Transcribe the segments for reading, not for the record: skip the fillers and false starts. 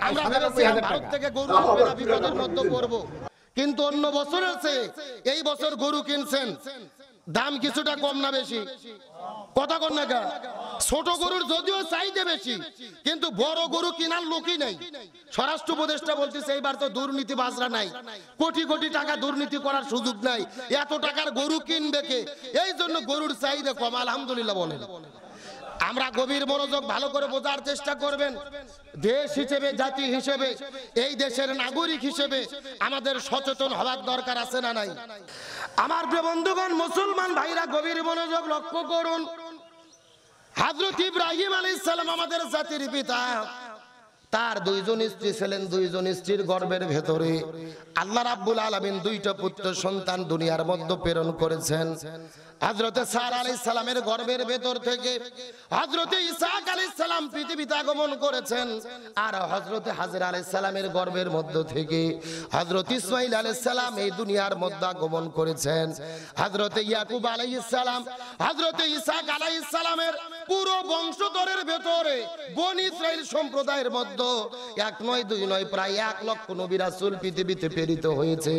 আমরা ভেবেছিলাম ভারত থেকে গরু আসবে না, বিপদের মধ্যে পড়বো, কিন্তু অন্য বছর আছে এই বছর গরু কিনছেন, দাম কিছুটা কম না বেশি? কথা কন না গা? ছোট গরুর যদিও চাইতে বেশি, কিন্তু বড় গরু কেনার লোকই নাই। স্বরাষ্ট্র উপদেষ্টা বলতেছে এইবার তো দুর্নীতি বাজরা নাই, কোটি কোটি টাকা দুর্নীতি করার সুযোগ নাই, এত টাকার গরু কিনবে কে? এই জন্য গরুর চাহিদা কম। আলহামদুলিল্লাহ বলেন। আমরা গভীর মনোযোগ ভালো করে বোঝার চেষ্টা করবেন। দেশ হিসেবে, জাতি হিসেবে, এই দেশের নাগরিক হিসেবে আমাদের সচেতন হওয়ার দরকার আছে না নাই? আমার প্রিয় বন্ধুগণ, মুসলমান ভাইরা গভীর মনোযোগ লক্ষ্য করুন। হযরত ইব্রাহিম আলাইহিস সালাম আমাদের জাতির পিতা, তার দুইজন স্ত্রী ছিলেন। দুইজন স্ত্রীর গর্ভের ভেতরে আল্লাহ রাব্বুল আলামিন দুইটা পুত্র সন্তান দুনিয়ার মধ্যে প্রেরণ করেছেন। হযরত সারা আলাইহিস সালামের গর্ভের ভেতর থেকে হযরত ইসহাক আলাইহিস সালাম পৃথিবীতে আগমন করেছেন, আর হযরত হাজরা আলাইহিস সালামের গর্ভের মধ্য থেকে হযরত ইসমাঈল আলাইহিস সালাম এই দুনিয়ার মধ্যে আগমন করেছেন। হযরত ইয়াকুব আলাইহিস সালাম, হযরত ইসহাক আলাইহিস সালামের পুরো বংশধরের ভেতরে বনি ইসরাইল সম্প্রদায়ের মধ্যে এক নয় দুই নয় প্রায় 1 লক্ষ নবী রাসূল পৃথিবীতে প্রেরিত হয়েছে,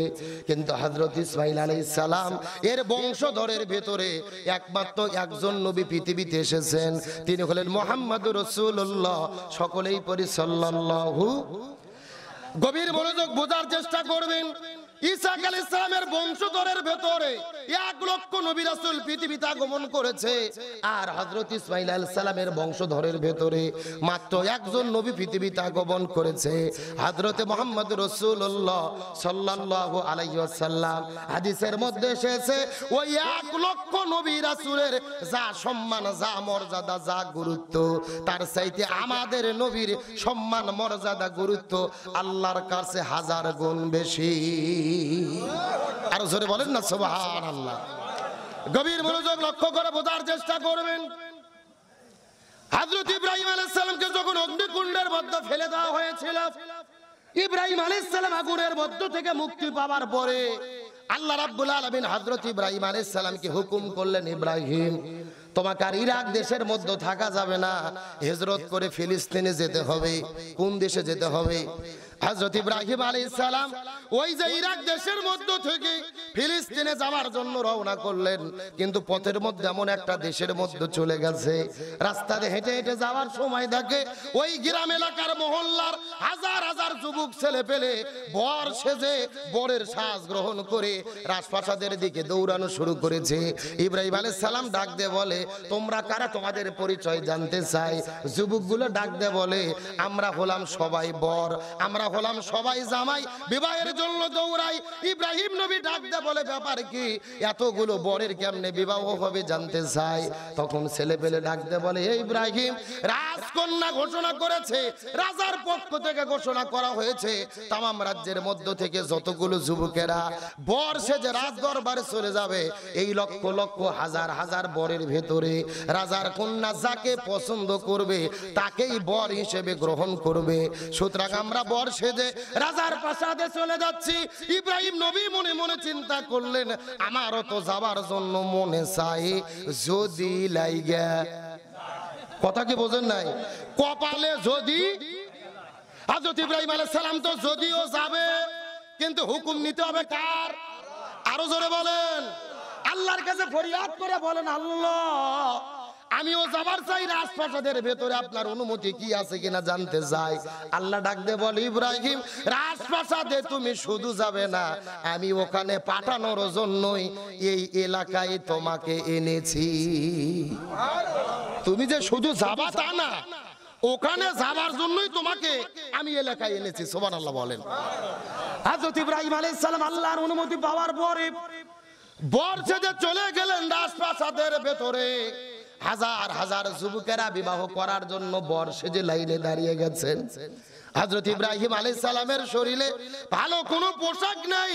কিন্তু হযরত ইসমাঈল আলাইহিস সালাম এর বংশধরের ভেতরে একমাত্র একজন নবী পৃথিবীতে এসেছেন, তিনি হলেন মুহাম্মদুর রাসূলুল্লাহ। সকলেই পড়ি সাল্লাল্লাহু। গভীর মনোযোগ বোঝার চেষ্টা করবেন। ইসহাক আলাইহিস সালামের বংশধরের ভেতরে 1 লক্ষ নবী রাসূল পৃথিবীতে আগমন করেছে, আর হযরত ইসমাঈল আলাইহিস সালামের বংশধরের ভেতরে মাত্র একজন নবী পৃথিবীতে আগমন করেছে, হযরতে মুহাম্মদ রাসূলুল্লাহ সাল্লাল্লাহু আলাইহি ওয়াসাল্লাম। হাদিসের মধ্যে এসেছে ওই 1 লক্ষ নবী রাসূলের যা সম্মান, যা মর্যাদা, যা গুরুত্ব, তার চাইতে আমাদের নবীর সম্মান, মর্যাদা, গুরুত্ব আল্লাহর কাছে 1000 গুণ বেশি। আর জোরে বলেন না সুবহানাল্লাহ। গভীর মনোযোগ লক্ষ্য করে বোঝার চেষ্টা করবেন। হযরত ইব্রাহিম আলাইহিস সালামকে যখন অগ্নিকুণ্ডের মধ্যে ফেলে দেওয়া হয়েছিল, ইব্রাহিম আলাইহিস সালাম আগুনের মধ্য থেকে মুক্তি পাওয়ার পরে আল্লাহ রাব্বুল আলামিন হযরত ইব্রাহিম আলাইহিস সালামকে হুকুম করলেন, ইব্রাহিম তোমাকে আর ইরাক দেশের মধ্যে থাকা যাবে না, হিজরত করে ফিলিস্তিনে যেতে হবে। কোন দেশে যেতে হবে? হযরত ইব্রাহিম আলাইহিস সালাম ওই যে ইরাক দেশের মধ্য থেকে ফিলিস্তিনে যাওয়ার জন্য রওনা করলেন, কিন্তু পথের মধ্যে এমন একটা দেশের মধ্যে চলে গেছে, রাস্তাতে হেঁটে হেঁটে যাওয়ার সময় দেখে ওই গ্রাম এলাকার মহল্লার হাজার হাজার যুবক ছেলে পেলে বর সেজে, বরের সাজ গ্রহণ করে রাজপ্রাসাদের দিকে দৌড়ানো শুরু করেছে। ইব্রাহিম আলাইহিস সালাম ডাক দিয়ে বলে, তোমরা কারা? তোমাদের পরিচয় জানতে চাই। যুবকগুলো ডাক দিয়ে বলে, আমরা হলাম সবাই বর, আমরা হলাম সবাই জামাই, বিবাহের জন্য দৌড়াই। ইব্রাহিম নবী ডাক দিয়ে বলে, ব্যাপার কি? এতগুলো বরের কেমনে বিবাহ হবে জানতে চাই। তখন ছেলে পেলে ডাক দিয়ে বলে, এই ইব্রাহিম, রাজকন্যা ঘোষণা করেছে, রাজার পক্ষ থেকে ঘোষণা করা হয়েছে, তামাম রাজ্যের মধ্য থেকে যতগুলো যুবকেরা বর সেজে রাজ দরবারে চলে যাবে, এই লক্ষ লক্ষ হাজার হাজার বরের ভেতরে রাজার কন্যা যাকে পছন্দ করবে তাকেই বর হিসেবে গ্রহণ করবে। সুতরাং আমরা বর সেজে রাজার প্রাসাদে চলে যাচ্ছি। ইব্রাহিম নবী মনে মনে চিন্তা করলেন, আমারও তো যাবার জন্য মনে চাই, যদি লাইগা। কথা কি বোঝেন নাই? কপালে যদি। হযরত ইব্রাহিম আলাইহিস সালাম তো যদিও যাবে, কিন্তু হুকুম নিতে হবে কার? আরো জোরে বলেন। আল্লাহর কাছে ফরিয়াদ করে বলেন, আল্লাহ আমিও যাবার চাই রাজপ্রাসাদের ভেতরে, আপনার অনুমতি কি আছে কিনা জানতে চাই। আল্লাহ ডাক দিয়ে বলে, ইব্রাহিম, রাজপ্রাসাদে তুমি শুধু যাবে না, আমি ওখানে পাঠানোর জন্যই এই এলাকায় তোমাকে এনেছি। তুমি যে শুধু যাবা তা না, ওখানে যাবার জন্যই তোমাকে আমি এলাকায় এনেছি। সুবহানাল্লাহ বলেন। হযরত ইব্রাহিম আলাইহিস সালাম আল্লাহর অনুমতি পাওয়ার পরে বর সেজে চলে গেলেন রাজপ্রাসাদের ভেতরে। হাজার হাজার যুবকেরা বিবাহ করার জন্য বর সেজে লাইনে দাঁড়িয়ে গেছেন। হযরত ইব্রাহিম আলাইহিস সালামের শরীরে ভালো কোনো পোশাক নাই,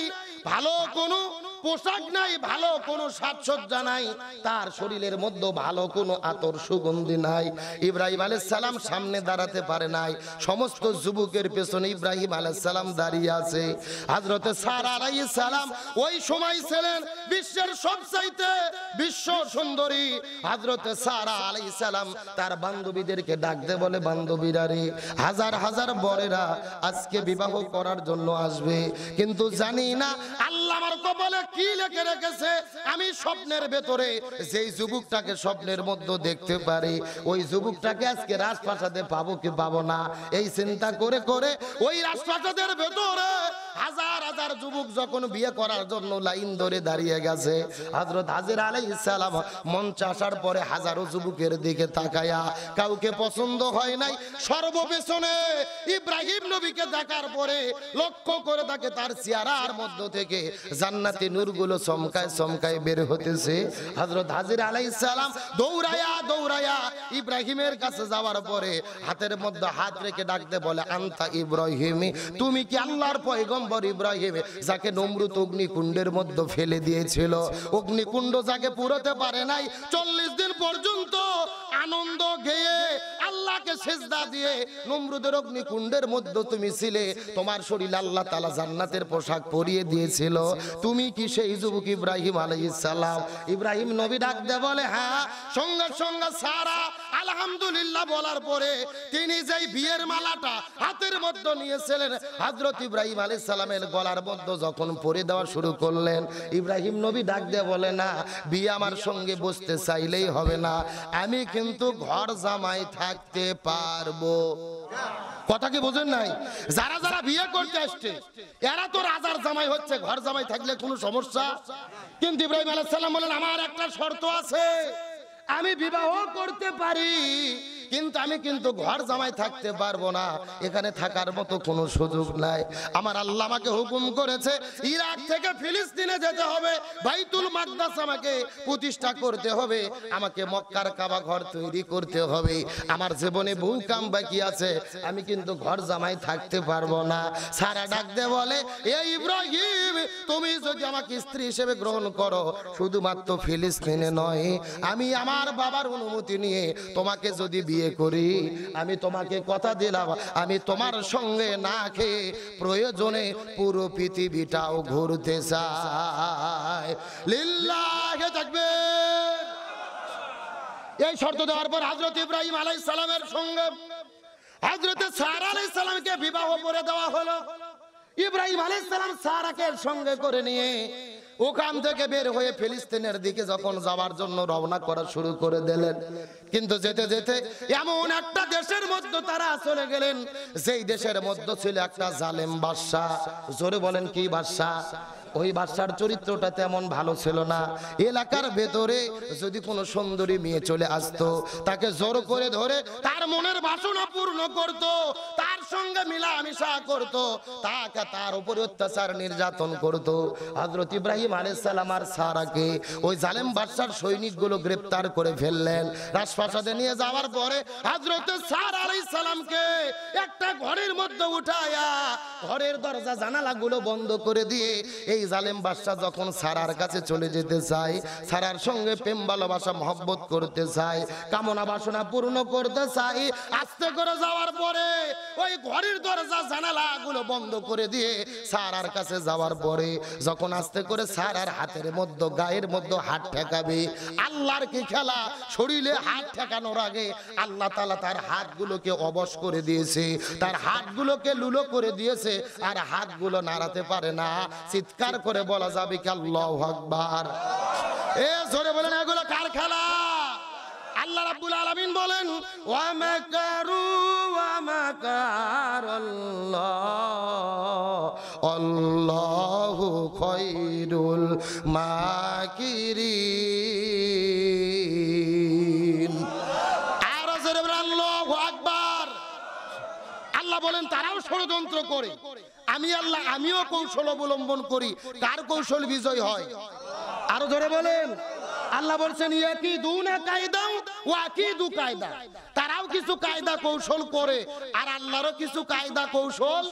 ভালো কোনো পোশাক নাই, ভালো কোনো সাজসজ্জা নাই, তার শরীরের মধ্যে ভালো কোনো আতর সুগন্ধি নাই। ইব্রাহিম আলাইহিস সালাম সামনে দাঁড়াতে পারে নাই, সমস্ত যুবকের পেছনে ইব্রাহিম আলাইহিস সালাম দাঁড়িয়ে আছে। হযরতে সারা আলাইহিস সালাম ওই সময় ছিলেন বিশ্বের সবচাইতে বিশ্ব সুন্দরী। হযরতে সারা আলাইহিস সালাম তার বান্ধবীদেরকে ডাকতে বলে, বান্ধবীরা রে, হাজার হাজার বরেরা আজকে বিবাহ করার জন্য আসবে, কিন্তু জানি না আল্লাহ আমার কপালে কি লিখে রেখেছে। আমি স্বপ্নের ভেতরে যেই যুবকটাকে স্বপ্নের মধ্যে দেখতে পারি, ওই যুবকটাকে আজকে রাজপ্রাসাদে পাবো কি পাবো না, এই চিন্তা করে করে ওই রাজপ্রাসাদের ভেতরে হাজার হাজার যুবক যখন বিয়ে করার জন্য লাইন ধরে দাঁড়িয়ে গেছে, হযরত হাজের আলাইহিস সালাম মঞ্চে আসার পরে হাজারো যুবকের দিকে তাকায়া কাউকে পছন্দ হয় নাই। সর্বপেছনে ইব্রাহিম নবীকে দেখার পরে লক্ষ্য করে তাকে তার চেহারার মধ্য থেকে জান্নাতি নূরগুলো চমকায় চমকায় বের হতেছে। হযরত হাজের আলাইহিস সালাম দৌড়ায়া দৌড়ায়া ইব্রাহিমের কাছে যাওয়ার পরে হাতের মধ্যে হাত রেখে ডাকতে বলে, আনতা ইব্রাহিম, তুমি কি আল্লাহর পয়গম্বর ইব্রাহিম, যাকে নমরুদ অগ্নিকুণ্ডের মধ্যে ফেলে দিয়েছিল, অগ্নিকুণ্ড যাকে পুরোতে পারে নাই, 40 দিন পর্যন্ত আনন্দ গেয়ে আল্লাহকে সিজদা দিয়ে নমরুদের অগ্নিকুণ্ডের মধ্যে তুমি ছিলে, তোমার শরীর আল্লাহ তাআলা জান্নাতের পোশাক পরিয়ে দিয়েছিল, তুমি কি সেই যুবক ইব্রাহিম আলাইহিস সালাম? ইব্রাহিম নবী ডাক দিয়ে বলে, হ্যাঁ। সঙ্গে সঙ্গে সারা আলহামদুলিল্লাহ বলার পরে তিনি যেই বিয়ের মালাটা হাতের মধ্যে নিয়েছিলেন হযরত ইব্রাহিম আলাইহিস সালামের গলার মধ্যে যখন পরে দেওয়া শুরু করলেন, ইব্রাহিম নবী ডাক দিয়ে বলে, না, বিয়ে আমার সঙ্গে বসতে চাইলেই হবে না, আমি কিন্তু ঘর জামাই থাকতে পারবো। কথা কি বোঝেন নাই? যারা যারা বিয়ে করতে আসছে এরা তো রাজার জামাই হচ্ছে, ঘর জামাই থাকলে কোনো সমস্যা। কিন্তু ইব্রাহিম আলাইহিস সালাম বলেন, আমার একটা শর্ত আছে, আমি বিবাহ করতে পারি, কিন্তু আমি কিন্তু ঘর জামাই থাকতে পারবো না, এখানে থাকার মতো কোনো সুযোগ নাই। আমার আল্লাহ আমাকে হুকুম করেছে ইরাক থেকে ফিলিস্তিনে যেতে হবে, বাইতুল মাকদাস আমাকে প্রতিষ্ঠা করতে হবে, আমাকে মক্কার কাবা ঘর তৈরি করতে হবে, আমার জীবনে বহু কাম বাকি আছে, আমি কিন্তু ঘর জামাই থাকতে পারবো না। সারা ডাক দিয়ে বলে, এই ইব্রাহিম, তুমি যদি আমাকে স্ত্রী হিসেবে গ্রহণ করো, শুধুমাত্র ফিলিস্তিনে নয়, আমি আমার বাবার অনুমতি নিয়ে তোমাকে যদি বিয়ে করি, আমি তোমাকে কথা দিলাম, আমি তোমার সঙ্গে না খেয়ে প্রয়োজনে পুরো পৃথিবীটাও ঘুরতে চাই। লিল্লাহি তাকবীর। এই শর্ত দেওয়ার পর হযরত ইব্রাহিম আলাইহিস সালামের সঙ্গে হযরত সারা আলাইহিস সালামকে বিবাহ করে দেওয়া হলো। ইব্রাহিম আলাইহিস সালাম সারাকে সঙ্গে করে নিয়ে ওখান থেকে বের হয়ে ফিলিস্তিনের দিকে যখন যাওয়ার জন্য রওনা করা শুরু করে দিলেন, কিন্তু যেতে যেতে এমন একটা দেশের মধ্যে তারা চলে গেলেন, যেই দেশের মধ্যে ছিল একটা জালেম বাদশা। জোরে বলেন, কি বাদশা? ওই বাদশার চরিত্রটা তেমন ভালো ছিল না। এলাকার ভেতরে যদি কোনো সুন্দরী মেয়ে চলে আসতো, তাকে জোর করে ধরে তার মনের বাসনা পূর্ণ করত, তার সঙ্গে মিলামিশা করত, তাকে তার উপর অত্যাচার নির্যাতন করত। হযরত ইব্রাহিম আলাইহিস সালাম আর সারাকে ওই জালেম বাদশার সৈনিকগুলো গ্রেফতার করে ফেললেন। রাজপ্রাসাদে নিয়ে যাওয়ার পরে হযরত সারা আলাইহিস সালামকে একটা ঘরের মধ্যে উঠায়া ঘরের দরজা জানালাগুলো বন্ধ করে দিয়ে এই জালেম বাদশা যখন সারার কাছে চলে যেতে চায়, সারার সঙ্গে প্রেম ভালোবাসা মহব্বত করতে চায়, কামনা বাসনা পূর্ণ করতে চায়, আস্তে করে যাওয়ার পরে ওই ঘরের দরজা জানালাগুলো বন্ধ করে দিয়ে সারার কাছে যাওয়ার পরে যখন আস্তে করে সারার হাতের মধ্যে গায়ের মধ্যে হাত ঠেকাবে, আল্লাহর কি খেলা, শরীরে হাত ঠেকানোর আগে আল্লাহ তাআলা তার হাতগুলোকে অবশ করে দিয়েছে, তার হাতগুলোকে লুলো করে দিয়েছে, আর হাতগুলো নাড়াতে পারে না। চিৎকার করে বলা যাবে কি আল্লাহু আকবার? এ জোরে বলেন, এগুলো কার খেলা? আল্লাহ রাব্বুল আলামিন বলেন, ওয়া মাকারু ওয়া মাকারাল্লাহ আল্লাহু খায়রুল মাকিরিন। আর জোরে বলেন আল্লাহু আকবার। আল্লাহ বলেন, তারাও ষড়যন্ত্র করে, আমি আল্লাহ আমিও কৌশল অবলম্বন করি, কার কৌশল বিজয় হয়? আরো ধরে বলেন। আল্লাহ বলছেন, ইয়াকিদুনা কায়দা ওয়া আকিদু কায়দা, তারাও কিছু কায়দা কৌশল করে আর আল্লাহরও কিছু কায়দা কৌশল